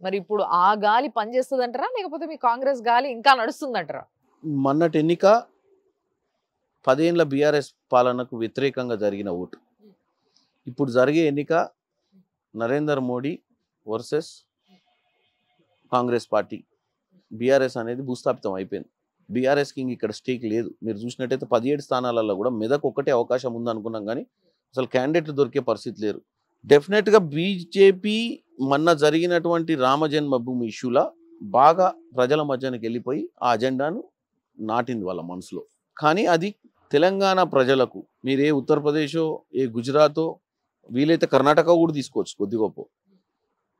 మరి ఇప్పుడు ఆ గాలి పనిచేస్తుంది అంటారా, లేకపోతే మీ కాంగ్రెస్ గాలి ఇంకా నడుస్తుందంటారా? మొన్నటి ఎన్నిక 10 ఏళ్ల బీఆర్ఎస్ పాలనకు వ్యతిరేకంగా జరిగిన ఓటు. ఇప్పుడు జరిగే ఎన్నిక Narendra Modi versus Congress party. BRS అనేది భూస్థాపితం అయిపోయింది. బీఆర్ఎస్కి ఇక్కడ స్టేక్ లేదు. మీరు చూసినట్టయితే 17 స్థానాలలో కూడా మెదక్ ఒక్కటే అవకాశం ఉందనుకున్నాం, కానీ అసలు క్యాండిడేట్లు దొరికే పరిస్థితి లేరు. డెఫినెట్గా బీజేపీ మొన్న జరిగినటువంటి రామజన్మభూమి ఇష్యూలా బాగా ప్రజల మధ్యనికి వెళ్ళిపోయి ఆ అజెండాను నాటింది వాళ్ళ మనసులో. కానీ అది తెలంగాణ ప్రజలకు, మీరు ఏ ఉత్తరప్రదేశో ఏ గుజరాతో వీలైతే కర్ణాటక కూడా తీసుకోవచ్చు కొద్ది గొప్ప,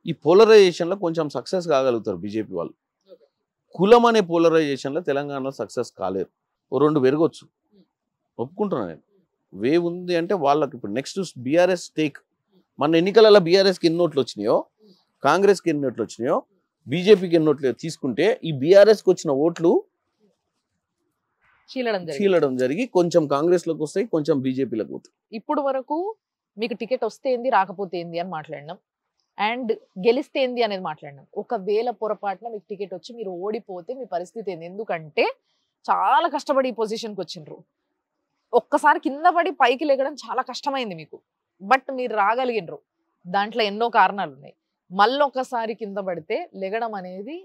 ఈ పోలరైజేషన్లో కొంచెం సక్సెస్ కాగలుగుతారు బీజేపీ వాళ్ళు. కులం అనే పోలరైజేషన్లో తెలంగాణలో సక్సెస్ కాలేరు. 2 పెరగొచ్చు, ఒప్పుకుంటున్నాను నేను. వేవ్ ఉంది అంటే వాళ్ళకి ఇప్పుడు నెక్స్ట్ బీఆర్ఎస్ టేక్. మన ఎన్నికలలో బీఆర్ఎస్కి ఎన్ని ఓట్లు వచ్చినాయో, కాంగ్రెస్కి ఎన్ని ఓట్లు వచ్చినాయో, బీజేపీకి ఎన్ని ఓట్లు తీసుకుంటే ఈ బీఆర్ఎస్కి వచ్చిన ఓట్లు చీలడం జరిగి కొంచెం కాంగ్రెస్లోకి వస్తాయి, కొంచెం బీజేపీలోకి పోతాయి. ఇప్పుడు వరకు మీకు టికెట్ వస్తే ఏంది, రాకపోతే ఏంది అని మాట్లాడినాం, అండ్ గెలిస్తే ఏంది అనేది మాట్లాడినాం. ఒకవేళ పొరపాటున మీకు టికెట్ వచ్చి మీరు ఓడిపోతే మీ పరిస్థితి ఏంది? ఎందుకంటే చాలా కష్టపడి ఈ పొజిషన్కి వచ్చిండ్రు. ఒక్కసారి కింద పడి పైకి లేగడం చాలా కష్టమైంది మీకు, బట్ మీరు రాగలిగినరు. దాంట్లో ఎన్నో కారణాలు ఉన్నాయి. మళ్ళీ ఒకసారి కింద పడితే లెగడం అనేది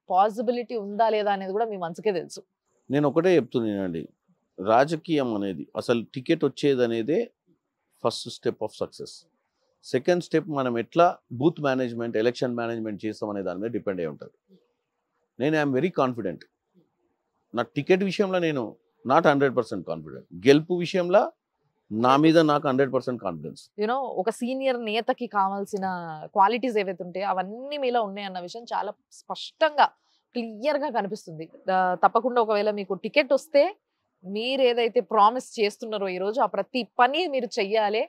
పాసిబిలిటీ ఉందా లేదా అనేది కూడా మీ మనసుకే తెలుసు. నేను ఒకటే చెప్తున్నానండి, రాజకీయం అనేది అసలు టికెట్ వచ్చేది అనేదే first step of success. Second step మనం ఎట్లా బూత్ మేనేజ్మెంట్, ఎలక్షన్ మేనేజ్మెంట్ చేస్తాం అనే దాని మీద డిపెండ్ అయి ఉంటుంది. నేను ఐఎమ్ వెరీ కాన్ఫిడెంట్. నా టికెట్ విషయంలో నేను నాట్ 100% కాన్ఫిడెంట్. గెలుపు విషయంలో నా మీద నాకు 100% కాన్ఫిడెన్స్. యూనో ఒక సీనియర్ నేతకి కావాల్సిన క్వాలిటీస్ ఏవైతే ఉంటాయో అవన్నీ మీలో ఉన్నాయన్న విషయం చాలా స్పష్టంగా క్లియర్గా కనిపిస్తుంది. తప్పకుండా ఒకవేళ మీకు టికెట్ వస్తే మీరు ఏదైతే ప్రామిస్ చేస్తున్నారో ఈరోజు ఆ ప్రతి పని మీరు చెయ్యాలి.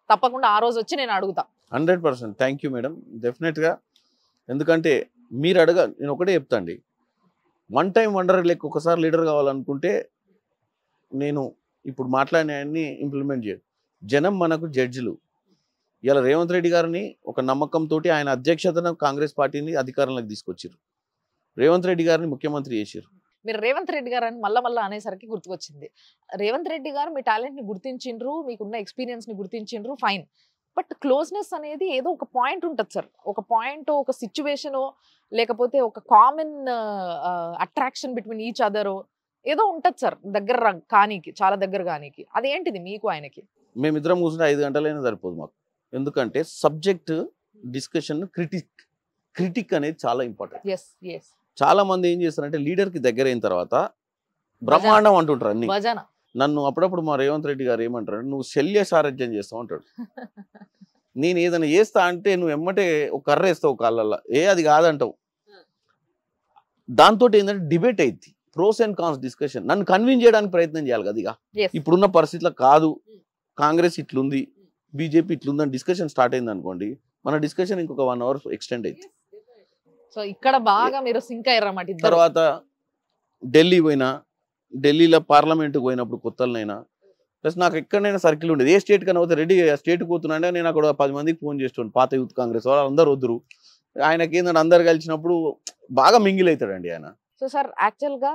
తప్పకుండా ఆ రోజు వచ్చి నేను అడుగుతా. 100%. Thank you madam. డెఫినెట్గా. ఎందుకంటే మీరు నేను ఒకటే చెప్తాండి, వన్ టైం వండర్ లెక్క ఒకసారి లీడర్ కావాలనుకుంటే నేను ఇప్పుడు మాట్లాడినవన్నీ ఇంప్లిమెంట్ చేయదు. జనం మనకు జడ్జిలు. ఇలా రేవంత్ రెడ్డి గారిని ఒక నమ్మకంతో ఆయన అధ్యక్షతన కాంగ్రెస్ పార్టీని అధికారంలోకి తీసుకొచ్చారు. రేవంత్ రెడ్డి గారిని ముఖ్యమంత్రి చేశారు. మీరు రేవంత్ రెడ్డి గారు అని మళ్ళా అనేసరికి గుర్తుకొచ్చింది. రేవంత్ రెడ్డి గారు మీ టాలెంట్ ని గుర్తించిండ్రు, మీకున్న ఎక్స్పీరియన్స్ ని గుర్తించిండ్రు, ఫైన్. బట్ క్లోజ్నెస్ అనేది ఏదో ఒక పాయింట్ ఉంటుంది సార్. ఒక పాయింట్, ఒక సిచ్యువేషన్, లేకపోతే ఒక common attraction between each other ఏదో ఉంటుంది సార్, దగ్గర కానీకి, చాలా దగ్గర కానీకి. అదేంటిది మీకు ఆయనకి? మేమిద్దరం కూర్చుంటే 5 గంటలైనా సరిపోదు మాకు. ఎందుకంటే సబ్జెక్ట్ డిస్కషన్ క్రిటిక్ అనేది చాలా ఇంపార్టెంట్. చాలా మంది ఏం చేస్తారంటే లీడర్కి దగ్గర అయిన తర్వాత బ్రహ్మాండం అంటుంటారు అన్ని. నన్ను అప్పుడప్పుడు మా రేవంత్ రెడ్డి గారు ఏమంటారు, నువ్వు శల్య సారథ్యం చేస్తావు అంటాడు. నేను ఏదైనా చేస్తా అంటే నువ్వు ఎమ్మటే ఒక కర్ర వేస్తావు కాళ్ళల్లో, అది కాదంటావు. దాంతో ఏంటంటే డిబేట్ అయింది, ప్రోస్ అండ్ కాన్స్ డిస్కషన్. నన్ను కన్విన్స్ చేయడానికి ప్రయత్నం చేయాలి కదా. ఇక ఇప్పుడున్న పరిస్థితిలో కాదు, కాంగ్రెస్ ఇట్లుంది, బీజేపీ ఇట్లుందని డిస్కషన్ స్టార్ట్ అయింది అనుకోండి, మన డిస్కషన్ ఇంకొక 1 hour ఎక్స్టెండ్ అయింది. సో ఇక్కడ బాగా మీరు సింక్ అయ్యారన్నమాట. తర్వాత ఢిల్లీ పోయినా, ఢిల్లీలో పార్లమెంట్కి పోయినప్పుడు కొత్తలనైనా, ప్లస్ నాకు ఎక్కడైనా సర్కిల్ ఉండేది. ఏ స్టేట్ కన్నా పోతే రెడీ స్టేట్కి పోతున్నాడే నేను అక్కడ 10 మందికి ఫోన్ చేస్తుండే. పాత యూత్ కాంగ్రెస్ వాళ్ళు అందరూ వద్దురు, ఆయనకి ఏంటంటే అందరు కలిసినప్పుడు బాగా మింగిల్ అవుతాడండి ఆయన. సో సార్ యాక్చువల్గా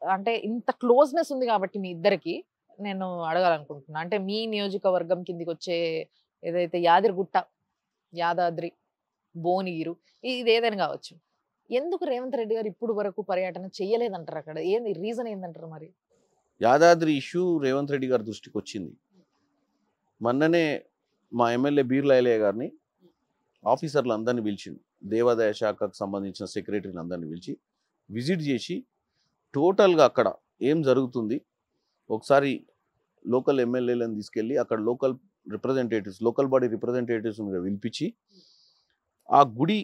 అంటే ఇంత క్లోజ్నెస్ ఉంది కాబట్టి మీ ఇద్దరికి నేను అడగాలనుకుంటున్నా, అంటే మీ నియోజకవర్గం కిందికి వచ్చే ఏదైతే యాదగిరిగుట్ట, యాదాద్రి, భువనగిరి, ఇది ఏదైనా కావచ్చు, ఎందుకు రేవంత్ రెడ్డి గారు ఇప్పుడు వరకు పర్యటన చేయలేదంటారు? అక్కడ ఏంది రీజన్ ఏందంటారు? మరి యాదాద్రి ఇష్యూ రేవంత్ రెడ్డి గారి దృష్టికి వచ్చింది. మొన్ననే మా ఎమ్మెల్యే బీర్లాయలయ్య గారిని ఆఫీసర్లు అందరినీ పిలిచింది, దేవాదాయ శాఖకు సంబంధించిన సెక్రటరీని అందరినీ పిలిచి విజిట్ చేసి టోటల్గా అక్కడ ఏం జరుగుతుంది ఒకసారి లోకల్ ఎమ్మెల్యేలను తీసుకెళ్ళి అక్కడ లోకల్ రిప్రజెంటేటివ్స్, లోకల్ బాడీ రిప్రజెంటేటివ్స్ని పిలిపించి ఆ గుడి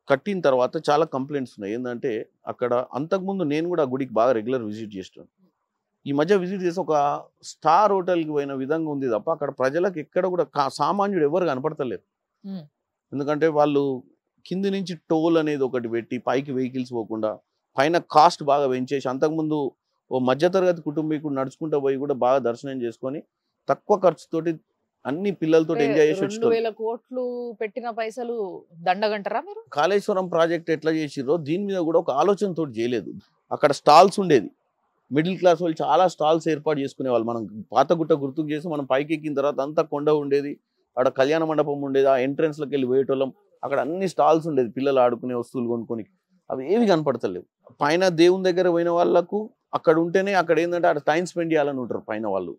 కట్టిన తర్వాత చాలా కంప్లైంట్స్ ఉన్నాయి. ఏంటంటే అక్కడ అంతకుముందు నేను కూడా ఆ గుడికి బాగా రెగ్యులర్ విజిట్ చేస్తాను. ఈ మధ్య విజిట్ చేసి ఒక స్టార్ హోటల్కి పోయిన విధంగా ఉంది తప్ప అక్కడ ప్రజలకు ఎక్కడ కూడా సామాన్యుడు ఎవరు కనపడతలేరు. ఎందుకంటే వాళ్ళు కింది నుంచి టోల్ అనేది ఒకటి పెట్టి పైకి వెహికల్స్ పోకుండా పైన కాస్ట్ బాగా పెంచేసి, అంతకుముందు ఓ మధ్యతరగతి కుటుంబీకుడు నడుచుకుంటూ పోయి కూడా బాగా దర్శనం చేసుకొని తక్కువ ఖర్చుతోటి అన్ని పిల్లలతో ఎంజాయ్ చేసి 2000 కోట్లు పెట్టిన పైసలు దండగంటారా మీరు? కాళేశ్వరం ప్రాజెక్ట్ ఎట్లా చేసిరో దీని మీద కూడా ఒక ఆలోచనతో చేయలేదు. అక్కడ స్టాల్స్ ఉండేది, మిడిల్ క్లాస్ వాళ్ళు చాలా స్టాల్స్ ఏర్పాటు చేసుకునే వాళ్ళు. మనం పాతగుట్ట గుర్తుకు చేసి మనం పైకి ఎక్కిన తర్వాత అంతా కొండ ఉండేది, అక్కడ కళ్యాణ మండపం ఉండేది, ఆ ఎంట్రన్స్లోకి వెళ్ళి పోయేటోళ్ళం, అక్కడ అన్ని స్టాల్స్ ఉండేది, పిల్లలు ఆడుకునే వస్తువులు కొనుక్కొని. అవి ఏవి కనపడతలేవు. పైన దేవుని దగ్గర పోయిన వాళ్ళకు అక్కడ ఉంటేనే అక్కడ ఏంటంటే అక్కడ టైం స్పెండ్ చేయాలని ఉంటారు పైన వాళ్ళు.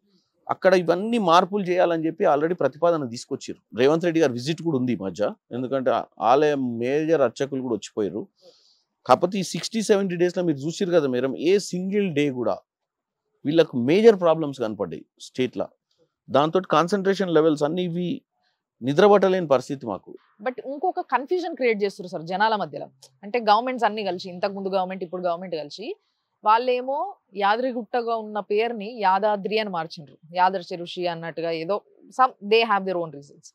అక్కడ ఇవన్నీ మార్పులు చేయాలని చెప్పి ఆల్రెడీ ప్రతిపాదన తీసుకొచ్చారు. రేవంత్ రెడ్డి గారు విజిట్ కూడా ఉంది ఈ మధ్య, ఎందుకంటే ఆలయ మేజర్ అర్చకులు కూడా వచ్చిపోయారు. కాకపోతే ఈ 60-70 డేస్లో మీరు చూసారు కదా మేడం, ఏ సింగిల్ డే కూడా వీళ్ళకు మేజర్ ప్రాబ్లమ్స్ కనపడ్డాయి స్టేట్లో. దాంతో కాన్సన్ట్రేషన్ లెవెల్స్ అన్ని ఇవి నిద్రపట్టలేని పరిస్థితి మాకు. బట్ ఇంకొక కన్ఫ్యూజన్ క్రియేట్ చేస్తారు సార్ జనాల మధ్యలో. అంటే గవర్నమెంట్స్ అన్ని కలిసి, ఇంతకుముందు గవర్నమెంట్ ఇప్పుడు గవర్నమెంట్ కలిసి వాళ్ళేమో యాదగిరిగుట్టగా ఉన్న పేరుని యాదాద్రి అని మార్చిండ్రు, యాదర్శి ఋషి అన్నట్టుగా ఏదో they have their own reasons.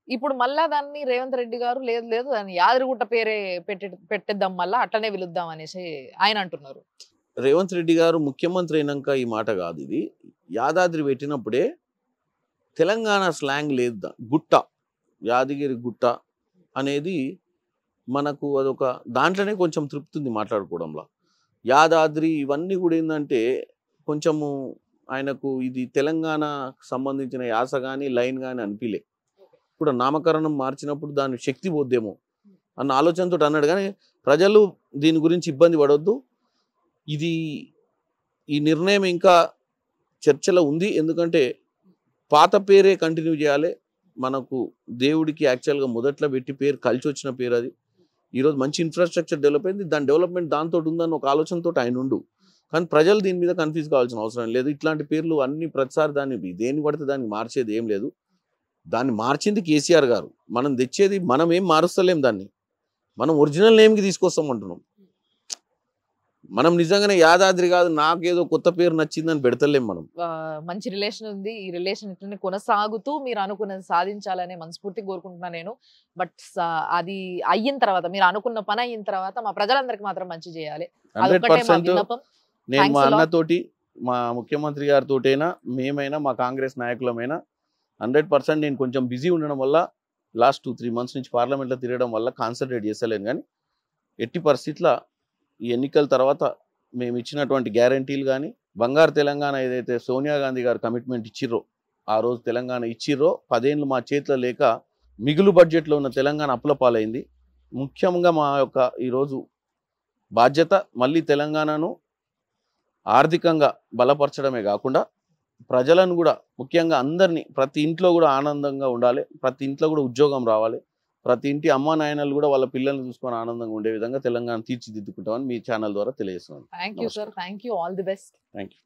ఇప్పుడు మళ్ళా దాన్ని రేవంత్ రెడ్డి గారు లేదు దాన్ని యాదగిరిగుట్ట పేరే పెట్టేద్దాం, మళ్ళీ అట్లనే పిలుద్దాం అనేసి ఆయన అంటున్నారు. రేవంత్ రెడ్డి గారు ముఖ్యమంత్రి అయినాక ఈ మాట కాదు, ఇది యాదాద్రి పెట్టినప్పుడే తెలంగాణ స్లాంగ్ లేదు. గుట్ట, యాదగిరి గుట్ట అనేది మనకు అదొక దాంట్లోనే కొంచెం తృప్తి ఉంది మాట్లాడుకోవడంలో. యాదాద్రి ఇవన్నీ కూడా ఏంటంటే కొంచెము ఆయనకు ఇది తెలంగాణ సంబంధించిన యాస కానీ లైన్ కానీ అనిపించలే. ఇప్పుడు నామకరణం మార్చినప్పుడు దాని శక్తి పోద్దేమో అన్న ఆలోచనతో అన్నాడు. కానీ ప్రజలు దీని గురించి ఇబ్బంది పడవద్దు, ఇది ఈ నిర్ణయం ఇంకా చర్చలో ఉంది. ఎందుకంటే పాత పేరే కంటిన్యూ చేయాలి. మనకు దేవుడికి యాక్చువల్గా మొదట్లో పెట్టి పేరు కలిసి వచ్చిన పేరు అది. ఈరోజు మంచి ఇన్ఫ్రాస్ట్రక్చర్ డెవలప్ అయింది, దాని డెవలప్మెంట్ దాంతో ఉందని ఒక ఆలోచనతో ఆయన ఉండు. కానీ ప్రజలు దీని మీద కన్ఫ్యూజ్ కావాల్సిన అవసరం లేదు. ఇట్లాంటి పేర్లు అన్ని ప్రతిసారి దాన్ని దేన్ని పడితే దాన్ని మార్చేది ఏం లేదు. దాన్ని మార్చింది కేసీఆర్ గారు, మనం తెచ్చేది మనం ఏం మారుస్తలేం, దాన్ని మనం ఒరిజినల్ నేమ్కి తీసుకొస్తాం అంటున్నాం. మనం నిజంగానే యాదాద్రి కాదు నాకేదో కొత్త పేరు నచ్చిందని పెడతలేం మనం. మంచి రిలేషన్ ఉంది. ఈ రిలేషన్ ఇట్లనే కొనసాగుతూ మీరు అనుకున్నది సాధించాలనే మనస్ఫూర్తిగా కోరుకుంటున్నాను నేను. బట్ అది అయిన తర్వాత, మీరు అనుకున్న పని అయిన తర్వాత మా ప్రజలందరికీ మాత్రం మంచి చేయాలి. అదొక్కటే మా 100% విన్నపం. నేను Thanks మా a lot. అన్నతోటి, మా ముఖ్యమంత్రి గారితోటైనా, మేమైనా, మా కాంగ్రెస్ నాయకులమైనా 100% నేను కొంచెం బిజీ ఉండడం వల్ల లాస్ట్ 2-3 మంత్స్ నుంచి పార్లమెంట్లో తిరగడం వల్ల కాన్సన్ట్రేట్ చేస్తలేను. కానీ ఎట్టి పరిస్థితుల్లో ఈ ఎన్నికల తర్వాత మేము ఇచ్చినటువంటి గ్యారంటీలు కానీ, బంగారు తెలంగాణ ఏదైతే సోనియా గాంధీ గారు కమిట్మెంట్ ఇచ్చిర్రో, ఆ రోజు తెలంగాణ ఇచ్చిర్రో, 10 ఏళ్ళు మా చేతిలో లేక మిగులు బడ్జెట్లో ఉన్న తెలంగాణ అప్పుల పాలైంది. ముఖ్యంగా మా యొక్క ఈరోజు బాధ్యత మళ్ళీ తెలంగాణను ఆర్థికంగా బలపరచడమే కాకుండా ప్రజలను కూడా, ముఖ్యంగా అందరినీ, ప్రతి ఇంట్లో కూడా ఆనందంగా ఉండాలి, ప్రతి ఇంట్లో కూడా ఉద్యోగం రావాలి, ప్రతి ఇంటి అమ్మా నాయనలు కూడా వాళ్ళ పిల్లల్ని చూసుకొని ఆనందంగా ఉండే విధంగా తెలంగాణ తీర్చిదిద్దుకుంటామని మీ ఛానల్ ద్వారా తెలియజేస్తున్నాను. Thank you sir. Thank you. All the best. Thank you.